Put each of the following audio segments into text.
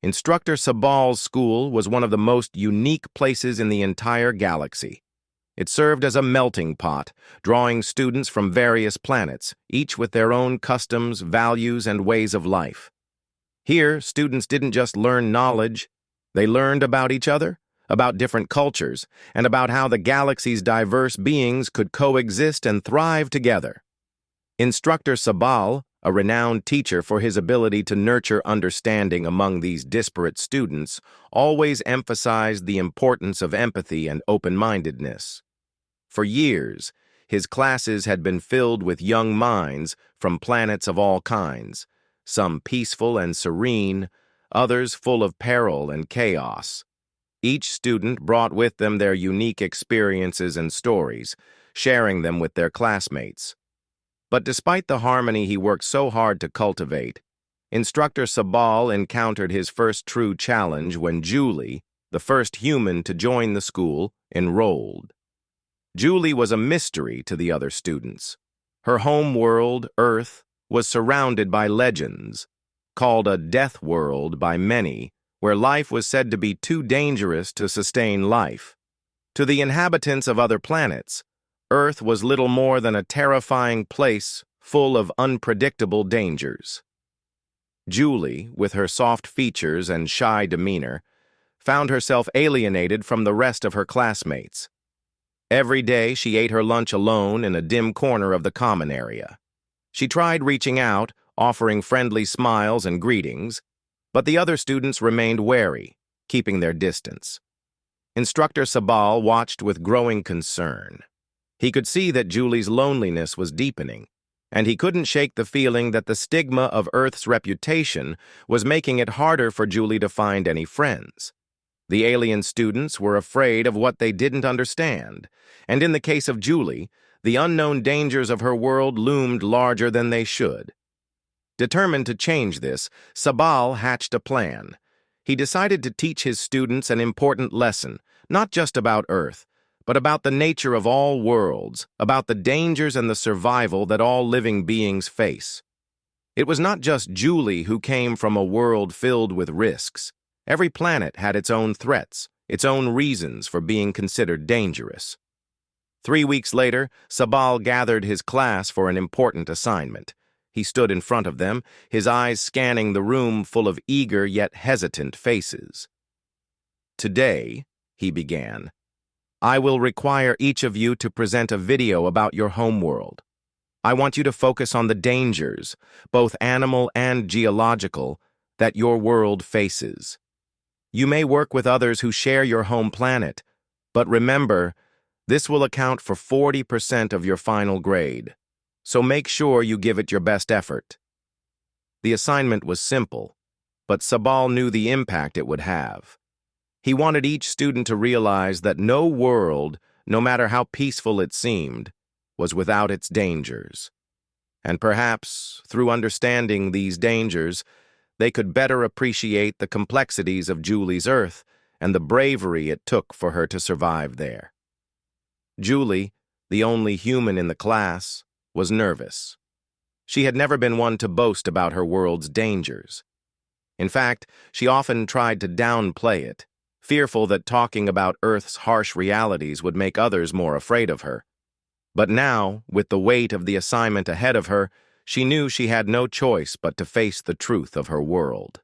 Instructor Sabal's school was one of the most unique places in the entire galaxy. It served as a melting pot, drawing students from various planets, each with their own customs, values, and ways of life. Here, students didn't just learn knowledge, they learned about each other, about different cultures, and about how the galaxy's diverse beings could coexist and thrive together. Instructor Sabal, a renowned teacher for his ability to nurture understanding among these disparate students, always emphasized the importance of empathy and open-mindedness. For years, his classes had been filled with young minds from planets of all kinds, some peaceful and serene, others full of peril and chaos. Each student brought with them their unique experiences and stories, sharing them with their classmates. But despite the harmony he worked so hard to cultivate, Instructor Sabal encountered his first true challenge when Julie, the first human to join the school, enrolled. Julie was a mystery to the other students. Her home world, Earth, was surrounded by legends, called a death world by many, where life was said to be too dangerous to sustain life. To the inhabitants of other planets, Earth was little more than a terrifying place full of unpredictable dangers. Julie, with her soft features and shy demeanor, found herself alienated from the rest of her classmates. Every day she ate her lunch alone in a dim corner of the common area. She tried reaching out, offering friendly smiles and greetings, but the other students remained wary, keeping their distance. Instructor Sabal watched with growing concern. He could see that Julie's loneliness was deepening, and he couldn't shake the feeling that the stigma of Earth's reputation was making it harder for Julie to find any friends. The alien students were afraid of what they didn't understand, and in the case of Julie, the unknown dangers of her world loomed larger than they should. Determined to change this, Sabal hatched a plan. He decided to teach his students an important lesson, not just about Earth, but about the nature of all worlds, about the dangers and the survival that all living beings face. It was not just Julie who came from a world filled with risks. Every planet had its own threats, its own reasons for being considered dangerous. 3 weeks later, Sabal gathered his class for an important assignment. He stood in front of them, his eyes scanning the room full of eager yet hesitant faces. "Today," he began, "I will require each of you to present a video about your homeworld. I want you to focus on the dangers, both animal and geological, that your world faces. You may work with others who share your home planet, but remember, this will account for 40% of your final grade, so make sure you give it your best effort." The assignment was simple, but Sabal knew the impact it would have. He wanted each student to realize that no world, no matter how peaceful it seemed, was without its dangers. And perhaps, through understanding these dangers, they could better appreciate the complexities of Julie's Earth and the bravery it took for her to survive there. Julie, the only human in the class, was nervous. She had never been one to boast about her world's dangers. In fact, she often tried to downplay it, fearful that talking about Earth's harsh realities would make others more afraid of her. But now, with the weight of the assignment ahead of her, she knew she had no choice but to face the truth of her world.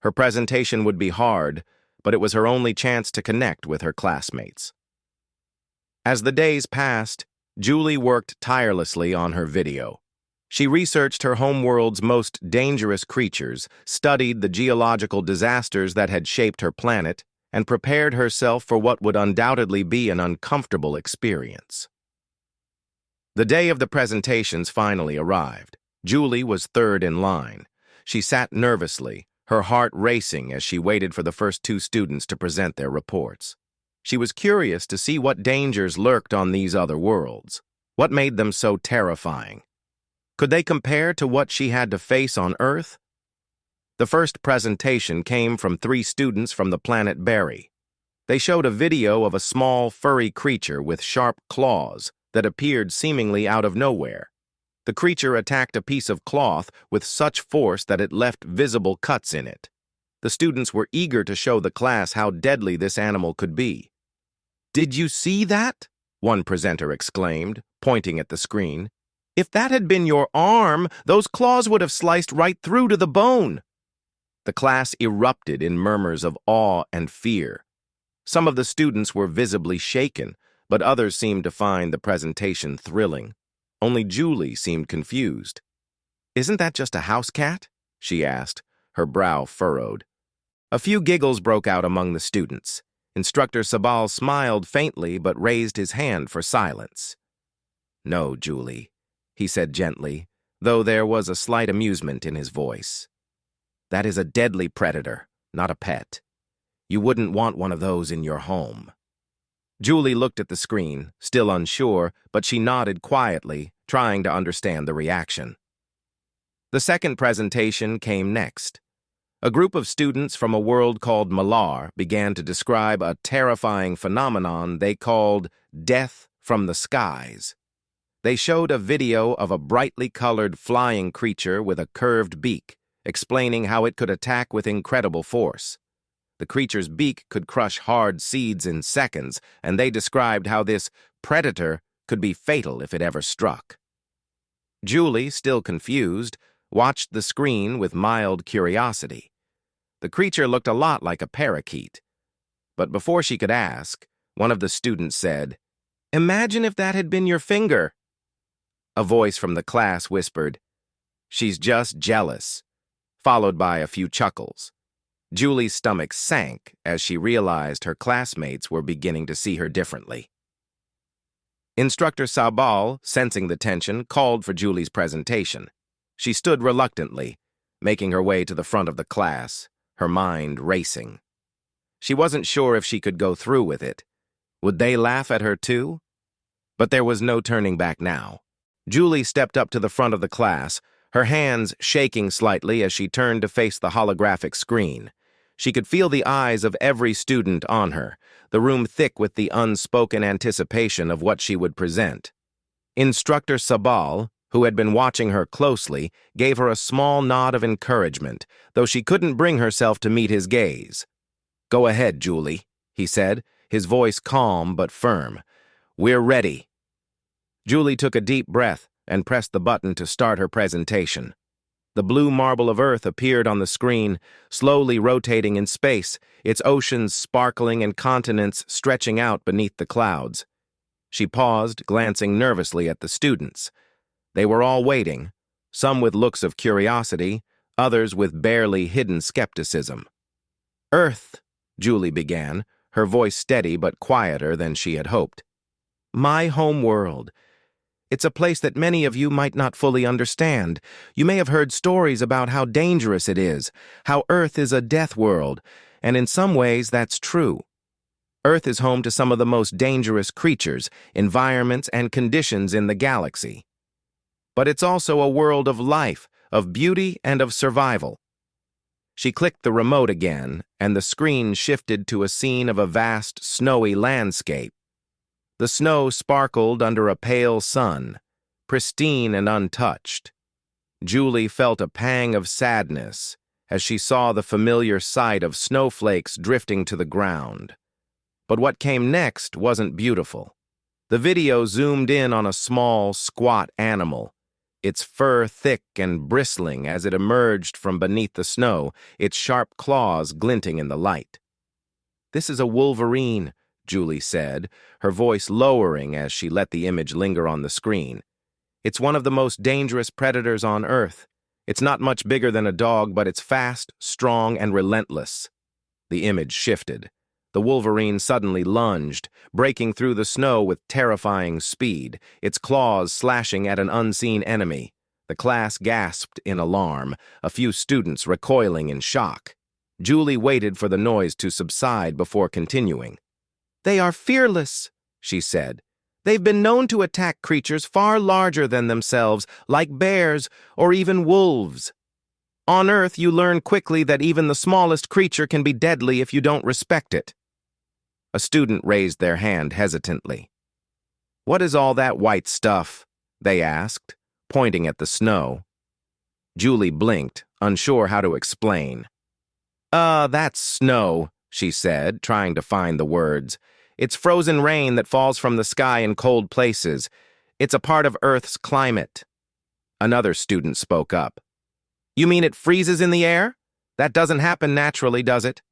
Her presentation would be hard, but it was her only chance to connect with her classmates. As the days passed, Julie worked tirelessly on her video. She researched her homeworld's most dangerous creatures, studied the geological disasters that had shaped her planet, and prepared herself for what would undoubtedly be an uncomfortable experience. The day of the presentations finally arrived. Julie was third in line. She sat nervously, her heart racing as she waited for the first 2 students to present their reports. She was curious to see what dangers lurked on these other worlds. What made them so terrifying? Could they compare to what she had to face on Earth? The first presentation came from 3 students from the planet Berry. They showed a video of a small, furry creature with sharp claws that appeared seemingly out of nowhere. The creature attacked a piece of cloth with such force that it left visible cuts in it. The students were eager to show the class how deadly this animal could be. "Did you see that?" one presenter exclaimed, pointing at the screen. "If that had been your arm, those claws would have sliced right through to the bone." The class erupted in murmurs of awe and fear. Some of the students were visibly shaken, but others seemed to find the presentation thrilling. Only Julie seemed confused. "Isn't that just a house cat?" she asked, her brow furrowed. A few giggles broke out among the students. Instructor Sabal smiled faintly but raised his hand for silence. "No, Julie," he said gently, though there was a slight amusement in his voice. "That is a deadly predator, not a pet. You wouldn't want one of those in your home." Julie looked at the screen, still unsure, but she nodded quietly, trying to understand the reaction. The second presentation came next. A group of students from a world called Malar began to describe a terrifying phenomenon they called death from the skies. They showed a video of a brightly colored flying creature with a curved beak, explaining how it could attack with incredible force. The creature's beak could crush hard seeds in seconds, and they described how this predator could be fatal if it ever struck. Julie, still confused, watched the screen with mild curiosity. The creature looked a lot like a parakeet. But before she could ask, one of the students said, "Imagine if that had been your finger." A voice from the class whispered, "She's just jealous," followed by a few chuckles. Julie's stomach sank as she realized her classmates were beginning to see her differently. Instructor Sabal, sensing the tension, called for Julie's presentation. She stood reluctantly, making her way to the front of the class, her mind racing. She wasn't sure if she could go through with it. Would they laugh at her too? But there was no turning back now. Julie stepped up to the front of the class, her hands shaking slightly as she turned to face the holographic screen. She could feel the eyes of every student on her, the room thick with the unspoken anticipation of what she would present. Instructor Sabal, who had been watching her closely, gave her a small nod of encouragement, though she couldn't bring herself to meet his gaze. "Go ahead, Julie," he said, his voice calm but firm. "We're ready." Julie took a deep breath and pressed the button to start her presentation. The blue marble of Earth appeared on the screen, slowly rotating in space, its oceans sparkling and continents stretching out beneath the clouds. She paused, glancing nervously at the students. They were all waiting, some with looks of curiosity, others with barely hidden skepticism. "Earth," Julie began, her voice steady but quieter than she had hoped. "My home world. It's a place that many of you might not fully understand. You may have heard stories about how dangerous it is, how Earth is a death world, and in some ways that's true. Earth is home to some of the most dangerous creatures, environments, and conditions in the galaxy. But it's also a world of life, of beauty, and of survival." She clicked the remote again, and the screen shifted to a scene of a vast, snowy landscape. The snow sparkled under a pale sun, pristine and untouched. Julie felt a pang of sadness as she saw the familiar sight of snowflakes drifting to the ground. But what came next wasn't beautiful. The video zoomed in on a small, squat animal, its fur thick and bristling as it emerged from beneath the snow, its sharp claws glinting in the light. "This is a wolverine," Julie said, her voice lowering as she let the image linger on the screen. "It's one of the most dangerous predators on Earth. It's not much bigger than a dog, but it's fast, strong, and relentless." The image shifted. The wolverine suddenly lunged, breaking through the snow with terrifying speed, its claws slashing at an unseen enemy. The class gasped in alarm, a few students recoiling in shock. Julie waited for the noise to subside before continuing. "They are fearless," she said. "They've been known to attack creatures far larger than themselves, like bears or even wolves. On Earth, you learn quickly that even the smallest creature can be deadly if you don't respect it." A student raised their hand hesitantly. "What is all that white stuff?" they asked, pointing at the snow. Julie blinked, unsure how to explain. That's snow," she said, trying to find the words. "It's frozen rain that falls from the sky in cold places. It's a part of Earth's climate." Another student spoke up. "You mean it freezes in the air? That doesn't happen naturally, does it?"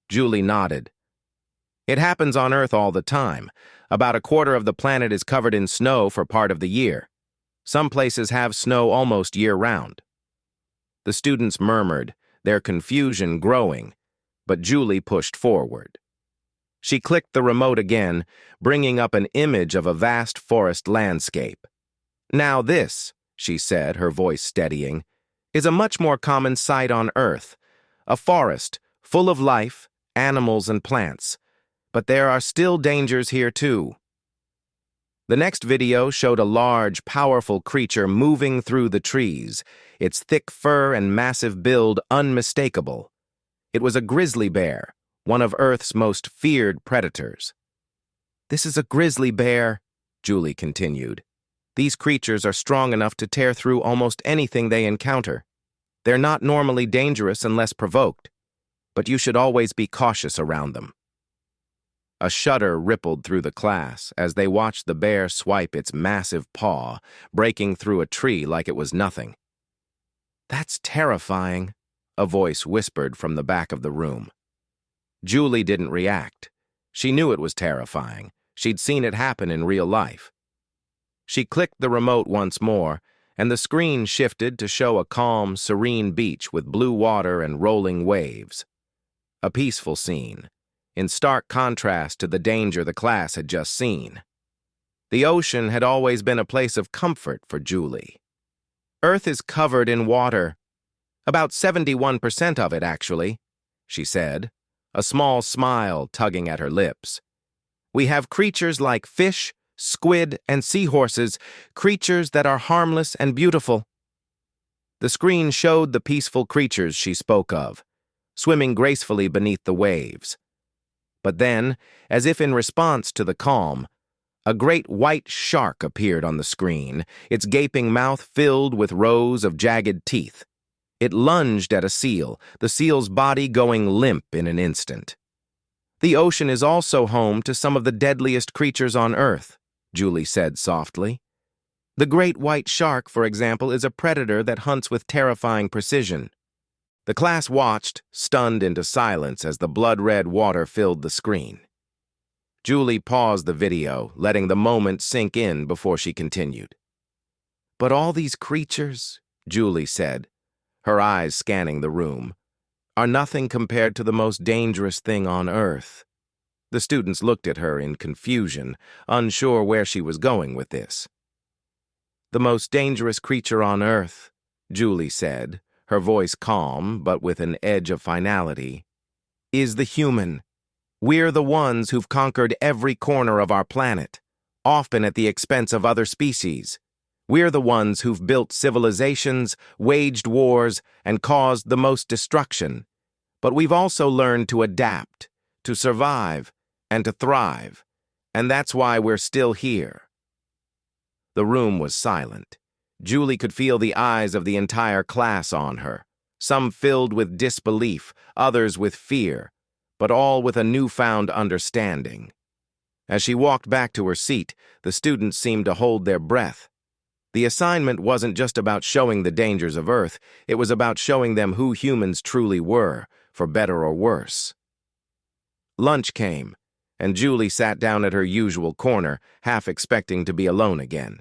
Julie nodded. "It happens on Earth all the time. About a quarter of the planet is covered in snow for part of the year. Some places have snow almost year-round." The students murmured, their confusion growing, but Julie pushed forward. She clicked the remote again, bringing up an image of a vast forest landscape. "Now this," she said, her voice steadying, "is a much more common sight on Earth. A forest, full of life, animals and plants. But there are still dangers here too." The next video showed a large, powerful creature moving through the trees, its thick fur and massive build unmistakable. It was a grizzly bear, one of Earth's most feared predators. "This is a grizzly bear," Julie continued. "These creatures are strong enough to tear through almost anything they encounter. They're not normally dangerous unless provoked, but you should always be cautious around them." A shudder rippled through the class as they watched the bear swipe its massive paw, breaking through a tree like it was nothing. "That's terrifying," a voice whispered from the back of the room. Julie didn't react. She knew it was terrifying. She'd seen it happen in real life. She clicked the remote once more, and the screen shifted to show a calm, serene beach with blue water and rolling waves. A peaceful scene, in stark contrast to the danger the class had just seen. The ocean had always been a place of comfort for Julie. "Earth is covered in water. About 71% of it, actually," she said, a small smile tugging at her lips. "We have creatures like fish, squid, and seahorses, creatures that are harmless and beautiful." The screen showed the peaceful creatures she spoke of, swimming gracefully beneath the waves. But then, as if in response to the calm, a great white shark appeared on the screen, its gaping mouth filled with rows of jagged teeth. It lunged at a seal, the seal's body going limp in an instant. "The ocean is also home to some of the deadliest creatures on Earth," Julie said softly. "The great white shark, for example, is a predator that hunts with terrifying precision." The class watched, stunned into silence as the blood-red water filled the screen. Julie paused the video, letting the moment sink in before she continued. "But all these creatures," Julie said, her eyes scanning the room, "are nothing compared to the most dangerous thing on Earth." The students looked at her in confusion, unsure where she was going with this. "The most dangerous creature on Earth," Julie said, her voice calm but with an edge of finality, "is the human. We're the ones who've conquered every corner of our planet, often at the expense of other species. We're the ones who've built civilizations, waged wars, and caused the most destruction. But we've also learned to adapt, to survive, and to thrive, and that's why we're still here." The room was silent. Julie could feel the eyes of the entire class on her, some filled with disbelief, others with fear, but all with a newfound understanding. As she walked back to her seat, the students seemed to hold their breath. The assignment wasn't just about showing the dangers of Earth, it was about showing them who humans truly were, for better or worse. Lunch came, and Julie sat down at her usual corner, half expecting to be alone again.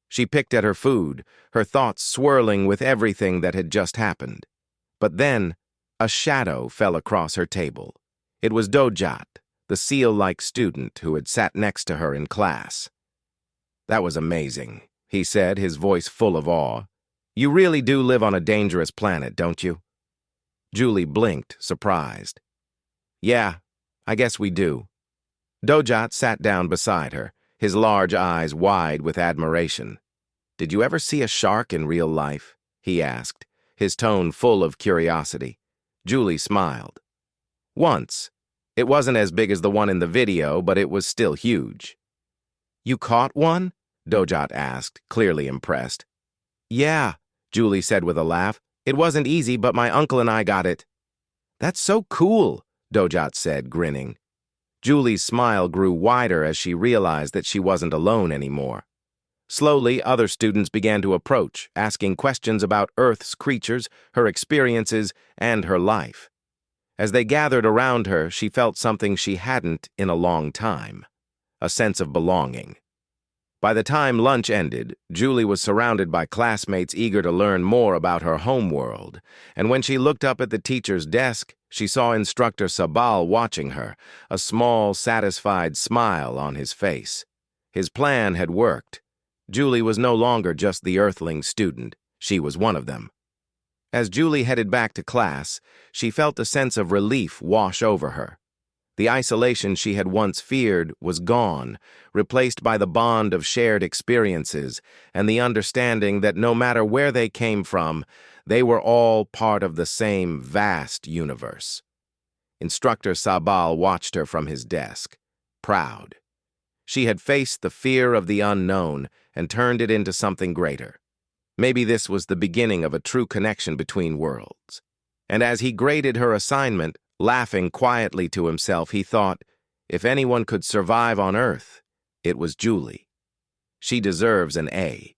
She picked at her food, her thoughts swirling with everything that had just happened. But then, a shadow fell across her table. It was Dojat, the seal-like student who had sat next to her in class. "That was amazing," he said, his voice full of awe. "You really do live on a dangerous planet, don't you?" Julie blinked, surprised. "Yeah, I guess we do." Dojat sat down beside her, his large eyes wide with admiration. "Did you ever see a shark in real life?" he asked, his tone full of curiosity. Julie smiled. "Once. It wasn't as big as the one in the video, but it was still huge." "You caught one?" Dojat asked, clearly impressed. "Yeah," Julie said with a laugh. "It wasn't easy, but my uncle and I got it." "That's so cool," Dojot said, grinning. Julie's smile grew wider as she realized that she wasn't alone anymore. Slowly, other students began to approach, asking questions about Earth's creatures, her experiences, and her life. As they gathered around her, she felt something she hadn't in a long time: a sense of belonging. By the time lunch ended, Julie was surrounded by classmates eager to learn more about her homeworld, and when she looked up at the teacher's desk, she saw Instructor Sabal watching her, a small, satisfied smile on his face. His plan had worked. Julie was no longer just the Earthling student, she was one of them. As Julie headed back to class, she felt a sense of relief wash over her. The isolation she had once feared was gone, replaced by the bond of shared experiences and the understanding that no matter where they came from, they were all part of the same vast universe. Instructor Sabal watched her from his desk, proud. She had faced the fear of the unknown and turned it into something greater. Maybe this was the beginning of a true connection between worlds. And as he graded her assignment, laughing quietly to himself, he thought, if anyone could survive on Earth, it was Julie. She deserves an A.